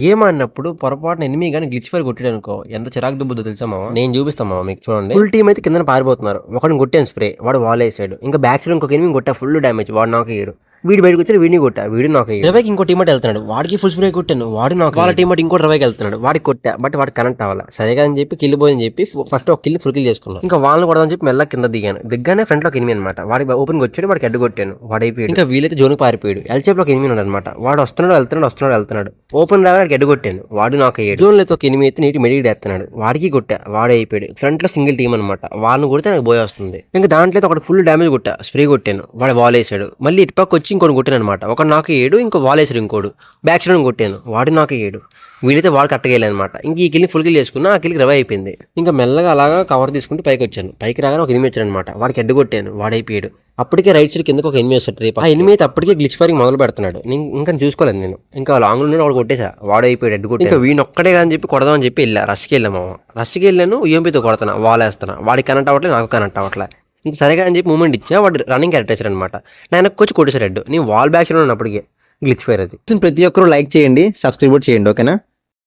Game ఆడినప్పుడు పొరపాటున enemy గానీ గ్లిచ్ ఫైర్ కొట్టాడు అనుకో ఎంత చిరాకు దుబ్బుద్దో తెలుసా మామ. నేను చూపిస్తాను మామ మీకు చూడండి. ఫుల్ టీం అయితే కింద పారిపోతున్నారు. ఒకడిని కొట్టాను స్ప్రే, వాడు వాల్ వేసాడు. ఇంకా బ్యాక్ సైడ్ ఇంకొక ఎనిమి కొట్టా, ఫుల్ డ్యామేజ్, వాడు నాకు అయ్యాడు. వీడి బయటకు వచ్చి వీడిని కొట్టా, వీడు నాకు అయ్యాడు. రవైకి ఇంకో టీమేట్ వెళ్తున్నాడు, వాడికి ఫుల్ స్ప్రే కొట్టాను, వాడు నాకు. వాళ్ళ టీమేట్ ఇంకో రవైకి వెళ్తున్నాడు, వాడికి కొట్టా, బట్ వాడు కనెక్ట్ అవ్వాలి. సరిగా అని చెప్పి కిల్ పోయి అని చెప్పి ఫస్ట్ ఒక కిల్ ఫుల్ కిల్ చేసుకున్నాను. ఇంకా వాళ్ళని కొడదని చెప్పి మెల్ల కింద దిగాను. దిగ్గానే ఫ్రంట్ లో ఎనిమి అనమాట, వాడికి ఓపెన్ వచ్చాడు, వాడికి అడ్డు కొట్టాను, వాడు అయిపోయాడు. ఇంకా వీలైతే జోన్కి పారిపోయాడు. ఎల్చేప్ లో ఒక ఎనిమి ఉన్నాడు అనమాట, వాడు వస్తున్నాడు ఓపెన్ రాగా అడ్డు కొట్టాను, వాడు నాకు అయ్యాడు. జోన్ లో ఒక ఎనిమి అయితే నీటి మెడికి వేస్తున్నాడు, వాడికి కొట్టా, వాడు అయిపోయాడు. ఫ్రంట్ లో సింగిల్ టీం అనమాట, వాళ్ళని కొడితే నాకు బోయ్ వస్తుంది. ఇంకా దాంట్లో ఒకటి ఫుల్ డ్యామేజ్ కొట్టా, స్ప్రే కొట్టాను, వాడు వాల్ వేసాడు. మళ్ళీ ఇటు పక్క వచ్చి ఇంకొని కొట్టాను అనమాట, ఒక నాకు ఏడు, ఇంకో వాల్ వేసాడు, ఇంకోడు బ్యాక్ సైడ్ కొట్టాను, వాడు నాకు ఏడు. వీలైతే వాడు కట్టగేయాలి అనమాట. ఇంక ఈ కిల్ని ఫుల్ కిల్ చేసుకున్నా, ఆ కిల్కి రవై అయిపోయింది. ఇంకా మెల్లగా అలాగా కవర్ తీసుకుంటూ పైకి వచ్చాను. పైకి రాగానే ఒక ఎనిమి వచ్చాడు అనమాట, వాడికి అడ్డు కొట్టాను, వాడైపోయాడు. అప్పటికే రైట్ సైడ్ కిందకి ఒక ఎనిమి వస్తాడు రేపు. ఆ ఎనిమి అయితే అప్పటికే గ్లిచ్ ఫైరింగ్ మొదలు పెడుతున్నాడు. నేను ఇంకా చూసుకోలేదు, నేను ఇంకా లాంగ్ లో వాడు కొట్టేసా, వాడు అయిపోయాడు, అడ్డు కొట్టి. ఇంకా వీడిని ఒక్కడే అని చెప్పి కొడదామని చెప్పి రష్కి వెళ్ళాను. యూఎంపీతో కొడతాను, వాల్ వేస్తాను, వాడికి కనెక్ట్ అవ్వట్లేదు, నాకు కనెక్ట్ అవ్వట్లేదు. ఇంకా సరిగా అని చెప్పి మూమెంట్ ఇచ్చా, వాడు రన్నింగ్ క్యారెక్టర్ వేసాడు అనమాట. నేను వచ్చి కొట్టేసాడు, నేను వాల్ బ్యాక్ సైడ్ ఉన్నప్పటికే గ్లిచ్ ఫైర్ అది. ప్రతి ఒక్కరు లైక్ చేయండి, సబ్స్క్రైబ్ చేయండి, ఓకేనా.